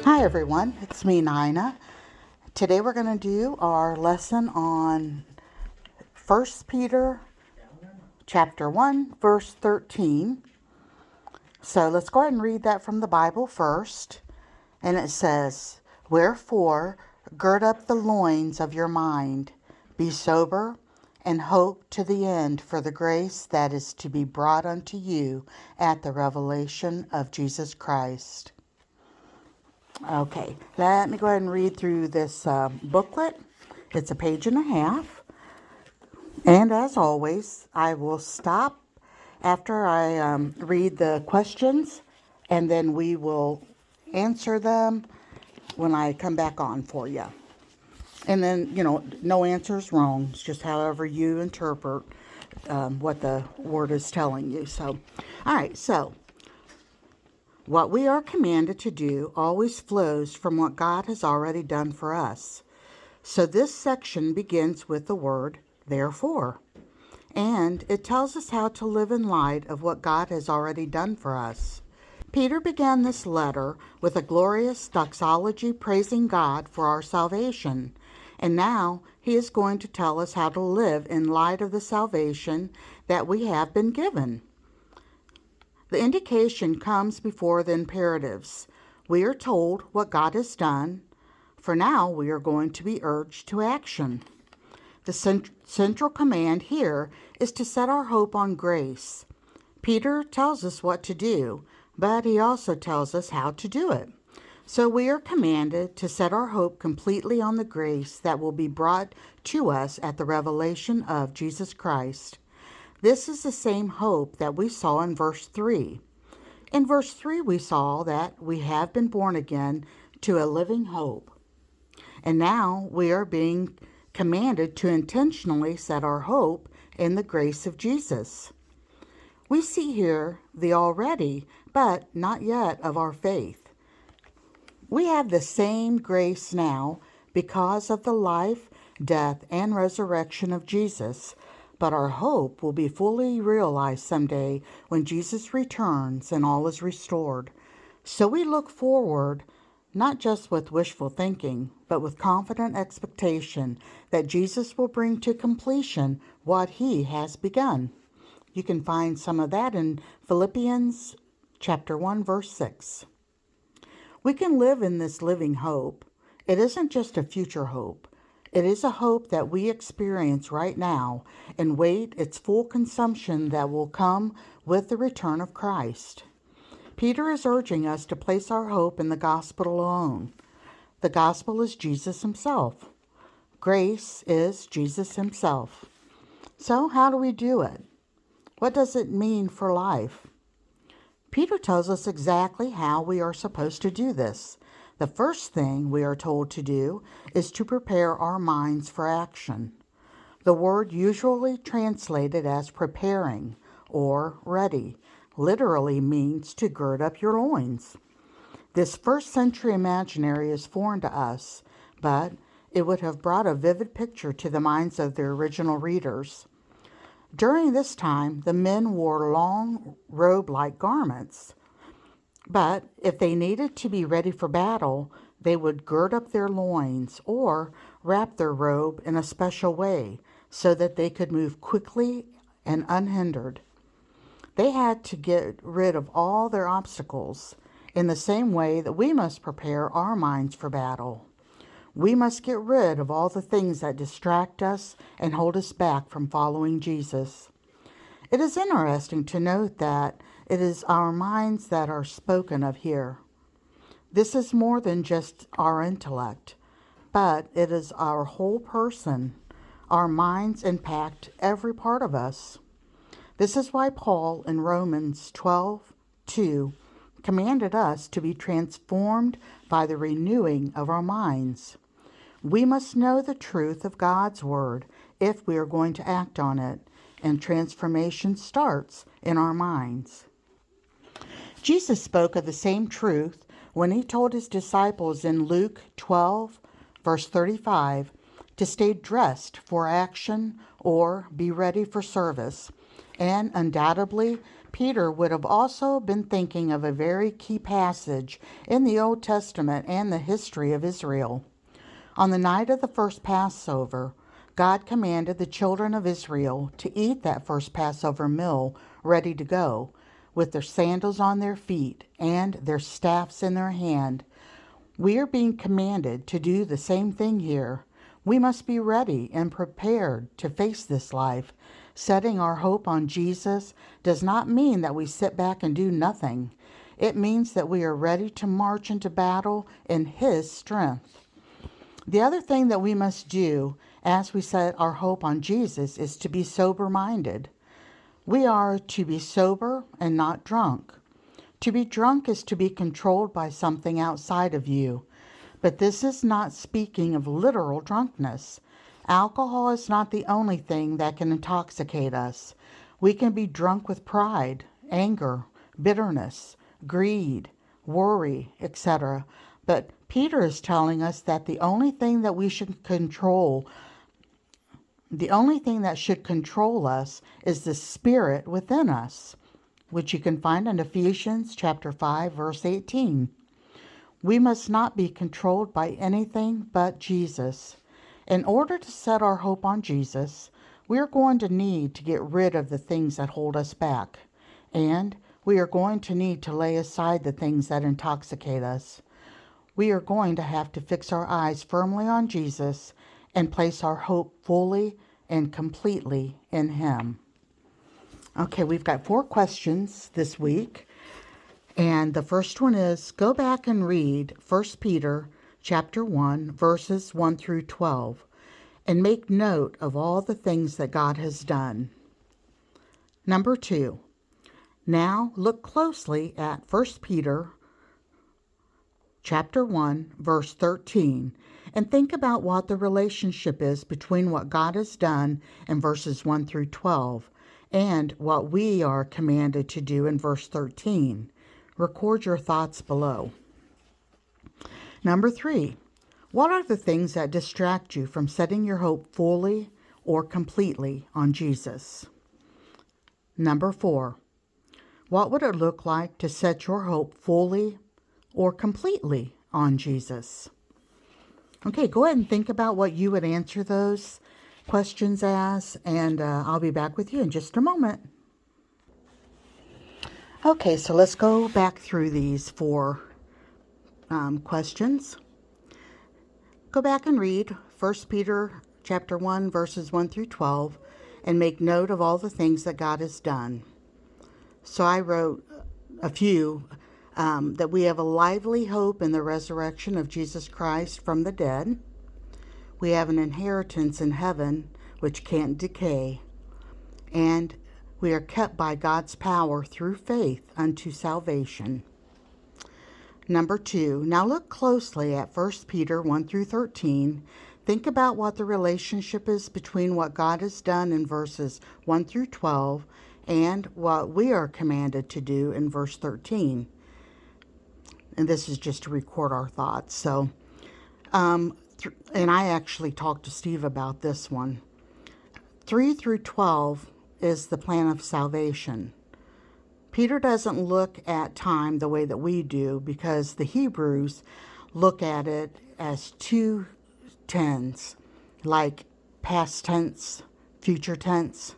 Hi everyone, it's me Nina. Today we're going to do our lesson on 1 Peter chapter 1 verse 13. So let's go ahead and read that from the Bible first. And it says, "Wherefore gird up the loins of your mind, be sober, and hope to the end for the grace that is to be brought unto you at the revelation of Jesus Christ." Okay, let me go ahead and read through this booklet. It's a page and a half. And as always, I will stop after I read the questions, and then we will answer them when I come back on for you. And then, no answer is wrong. It's just however you interpret what the word is telling you. So, all right, so what we are commanded to do always flows from what God has already done for us. So this section begins with the word therefore, and it tells us how to live in light of what God has already done for us. Peter began this letter with a glorious doxology praising God for our salvation, and now he is going to tell us how to live in light of the salvation that we have been given. The indication comes before the imperatives. We are told what God has done. For now, we are going to be urged to action. The central command here is to set our hope on grace. Peter tells us what to do, but he also tells us how to do it. So we are commanded to set our hope completely on the grace that will be brought to us at the revelation of Jesus Christ. This is the same hope that we saw in verse 3. In verse 3, we saw that we have been born again to a living hope. And now we are being commanded to intentionally set our hope in the grace of Jesus. We see here the already, but not yet of our faith. We have the same grace now because of the life, death, and resurrection of Jesus. But our hope will be fully realized someday when Jesus returns and all is restored. So we look forward, not just with wishful thinking, but with confident expectation that Jesus will bring to completion what he has begun. You can find some of that in Philippians chapter 1, verse 6. We can live in this living hope. It isn't just a future hope. It is a hope that we experience right now and wait its full consumption that will come with the return of Christ. Peter is urging us to place our hope in the gospel alone. The gospel is Jesus himself. Grace is Jesus himself. So how do we do it? What does it mean for life? Peter tells us exactly how we are supposed to do this. The first thing we are told to do is to prepare our minds for action. The word usually translated as preparing or ready literally means to gird up your loins. This first century imaginary is foreign to us, but it would have brought a vivid picture to the minds of the original readers. During this time, the men wore long robe-like garments. But if they needed to be ready for battle, they would gird up their loins or wrap their robe in a special way so that they could move quickly and unhindered. They had to get rid of all their obstacles in the same way that we must prepare our minds for battle. We must get rid of all the things that distract us and hold us back from following Jesus. It is interesting to note that it is our minds that are spoken of here. This is more than just our intellect, but it is our whole person. Our minds impact every part of us. This is why Paul in Romans 12:2 commanded us to be transformed by the renewing of our minds. We must know the truth of God's word if we are going to act on it, and transformation starts in our minds. Jesus spoke of the same truth when he told his disciples in Luke 12, verse 35, to stay dressed for action or be ready for service. And undoubtedly, Peter would have also been thinking of a very key passage in the Old Testament and the history of Israel. On the night of the first Passover, God commanded the children of Israel to eat that first Passover meal ready to go, with their sandals on their feet and their staffs in their hand. We are being commanded to do the same thing here. We must be ready and prepared to face this life. Setting our hope on Jesus does not mean that we sit back and do nothing. It means that we are ready to march into battle in His strength. The other thing that we must do as we set our hope on Jesus is to be sober-minded. We are to be sober and not drunk. To be drunk is to be controlled by something outside of you. But this is not speaking of literal drunkenness. Alcohol is not the only thing that can intoxicate us. We can be drunk with pride, anger, bitterness, greed, worry, etc. But Peter is telling us that the only thing that should control us is the Spirit within us, which you can find in Ephesians chapter 5, verse 18. We must not be controlled by anything but Jesus. In order to set our hope on Jesus, we are going to need to get rid of the things that hold us back, and we are going to need to lay aside the things that intoxicate us. We are going to have to fix our eyes firmly on Jesus and place our hope fully and completely in Him. Okay, we've got 4 questions this week. And the first one is, go back and read 1 Peter chapter 1, verses 1 through 12, and make note of all the things that God has done. Number 2, now look closely at 1 Peter chapter 1, verse 13, and think about what the relationship is between what God has done in verses 1 through 12 and what we are commanded to do in verse 13. Record your thoughts below. Number 3, what are the things that distract you from setting your hope fully or completely on Jesus? Number 4, what would it look like to set your hope fully or completely on Jesus? Okay, go ahead and think about what you would answer those questions as, and I'll be back with you in just a moment. Okay, so let's go back through these 4 questions. Go back and read 1 Peter chapter 1, verses 1 through 12, and make note of all the things that God has done. So I wrote a few, that we have a lively hope in the resurrection of Jesus Christ from the dead. We have an inheritance in heaven which can't decay, and we are kept by God's power through faith unto salvation. Number 2, now look closely at 1 Peter 1 through 13. Think about what the relationship is between what God has done in verses 1 through 12 and what we are commanded to do in verse 13. And this is just to record our thoughts. So, and I actually talked to Steve about this one. 3 through 12 is the plan of salvation. Peter doesn't look at time the way that we do, because the Hebrews look at it as 2 tense, like past tense, future tense,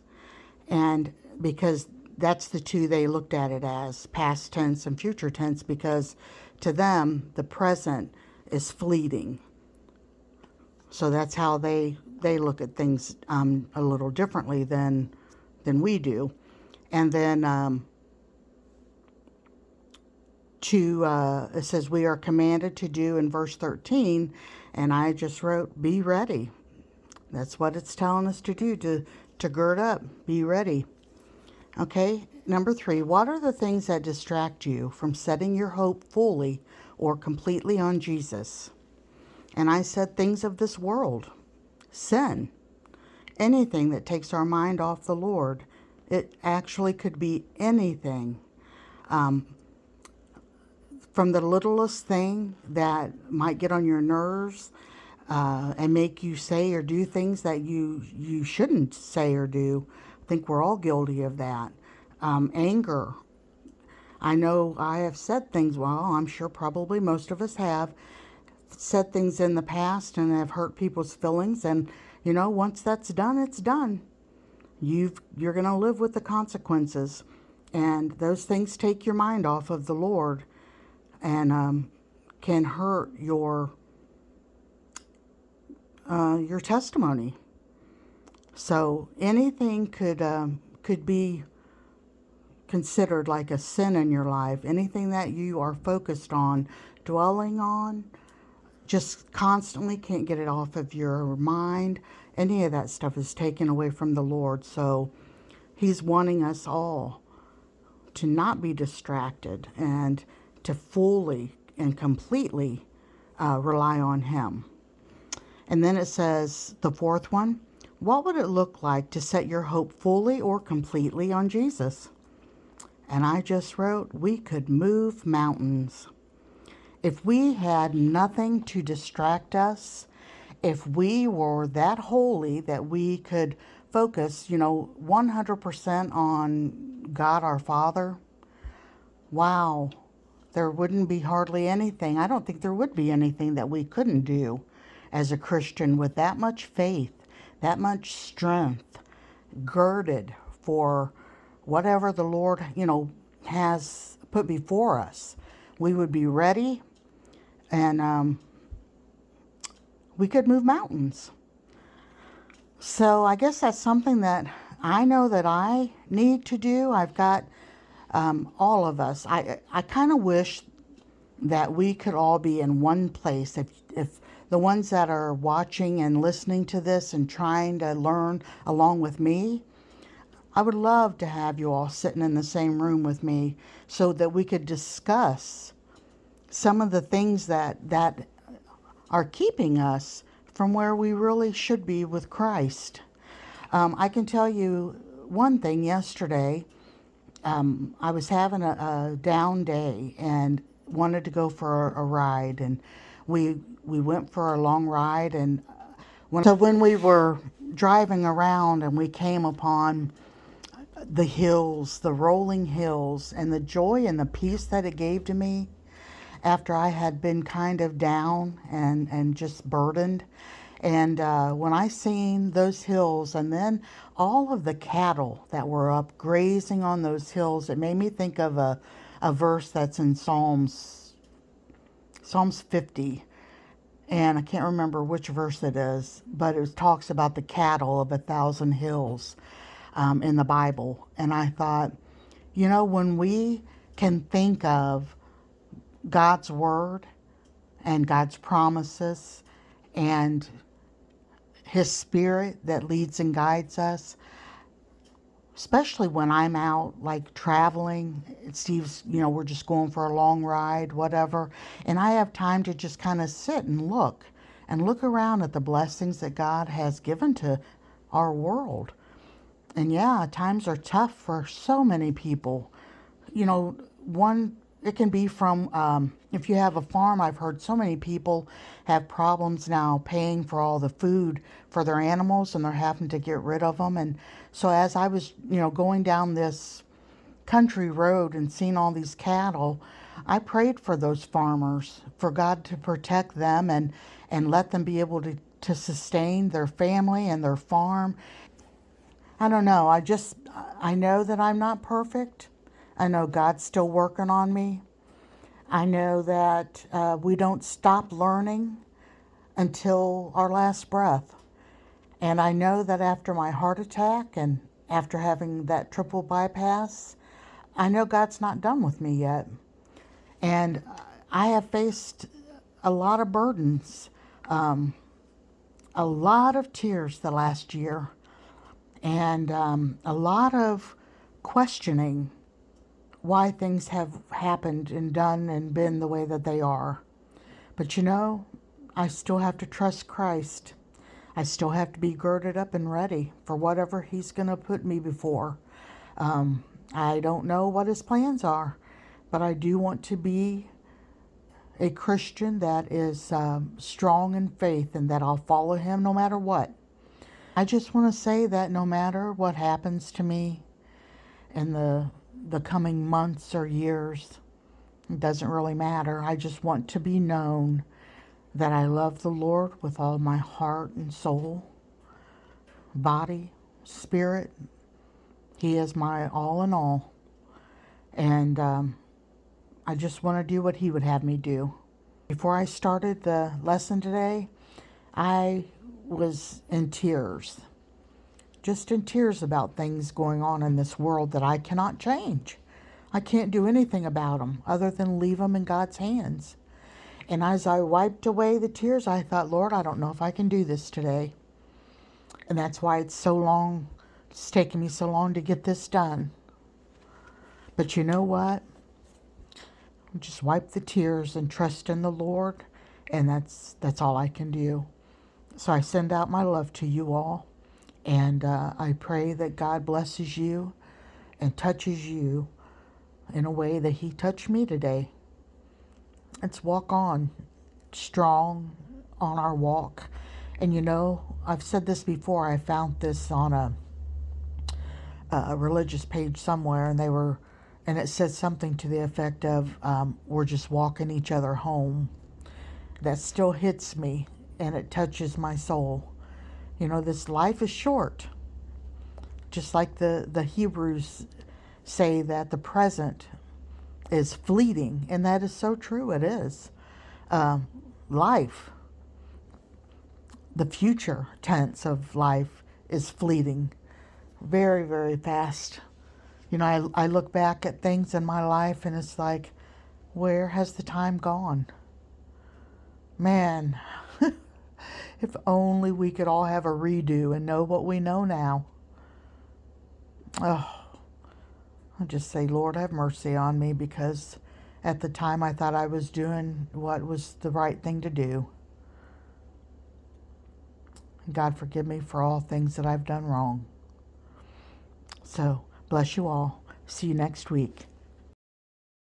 and because that's the 2 they looked at it as, past tense and future tense, because to them the present is fleeting. So that's how they look at things a little differently than we do. And then it says we are commanded to do in verse 13, and I just wrote, be ready. That's what it's telling us to do, to gird up, be ready. Okay, number 3, what are the things that distract you from setting your hope fully or completely on Jesus? And I said things of this world, sin, anything that takes our mind off the Lord. It actually could be anything. From the littlest thing that might get on your nerves and make you say or do things that you shouldn't say or do. I think we're all guilty of that. anger. I know I have said things, well, I'm sure probably most of us have said things in the past and have hurt people's feelings. And, once that's done, it's done. You're going to live with the consequences. And those things take your mind off of the Lord and can hurt your testimony. So anything could be considered like a sin in your life. Anything that you are focused on, dwelling on, just constantly can't get it off of your mind. Any of that stuff is taken away from the Lord. So He's wanting us all to not be distracted and to fully and completely rely on Him. And then it says, the fourth one, what would it look like to set your hope fully or completely on Jesus? And I just wrote, we could move mountains. If we had nothing to distract us, if we were that holy that we could focus, 100% on God our Father, wow, there wouldn't be hardly anything. I don't think there would be anything that we couldn't do as a Christian with that much faith, that much strength, girded for whatever the Lord, has put before us. We would be ready, and we could move mountains. So I guess that's something that I know that I need to do. I've got all of us. I kind of wish that we could all be in one place. If the ones that are watching and listening to this and trying to learn along with me, I would love to have you all sitting in the same room with me so that we could discuss some of the things that are keeping us from where we really should be with Christ. I can tell you one thing. Yesterday, I was having a down day and wanted to go for a ride, and we went for a long ride. And when we were driving around and we came upon the hills, the rolling hills, and the joy and the peace that it gave to me after I had been kind of down and just burdened. And when I seen those hills and then all of the cattle that were up grazing on those hills, it made me think of a verse that's in Psalms 50. And I can't remember which verse it is, but it talks about the cattle of 1,000 hills in the Bible. And I thought, when we can think of God's word and God's promises and His Spirit that leads and guides us, especially when I'm out like traveling, Steve's, we're just going for a long ride, whatever, and I have time to just kind of sit and look around at the blessings that God has given to our world. And yeah, times are tough for so many people. It can be from, if you have a farm, I've heard so many people have problems now paying for all the food for their animals, and they're having to get rid of them. And so as I was, going down this country road and seeing all these cattle, I prayed for those farmers, for God to protect them and let them be able to sustain their family and their farm. I don't know. I know that I'm not perfect. I know God's still working on me. I know that we don't stop learning until our last breath. And I know that after my heart attack and after having that triple bypass, I know God's not done with me yet. And I have faced a lot of burdens, a lot of tears the last year, and a lot of questioning why things have happened and done and been the way that they are. But I still have to trust Christ. I still have to be girded up and ready for whatever He's going to put me before. I don't know what His plans are, but I do want to be a Christian that is strong in faith and that I'll follow Him no matter what. I just want to say that no matter what happens to me, in the coming months or years. It doesn't really matter. I just want to be known that I love the Lord with all my heart and soul, body, spirit. He is my all in all. And I just want to do what He would have me do. Before I started the lesson today, I was in tears. Just in tears about things going on in this world that I cannot change. I can't do anything about them other than leave them in God's hands. And as I wiped away the tears, I thought, Lord, I don't know if I can do this today. And that's why it's taken me so long to get this done. But you know what? Just wipe the tears and trust in the Lord, and that's all I can do. So I send out my love to you all, and I pray that God blesses you and touches you in a way that He touched me today. Let's walk on strong on our walk. And you know, I've said this before. I found this on a religious page somewhere, and it said something to the effect of, we're just walking each other home. That still hits me, and it touches my soul. You know, this life is short. Just like the Hebrews say that the present is fleeting, and that is so true. It is. Life, the future tense of life, is fleeting. Very, very fast. You know, I look back at things in my life and it's like, where has the time gone? Man, if only we could all have a redo and know what we know now. Oh, I just say, Lord, have mercy on me, because at the time I thought I was doing what was the right thing to do. God, forgive me for all things that I've done wrong. So, bless you all. See you next week.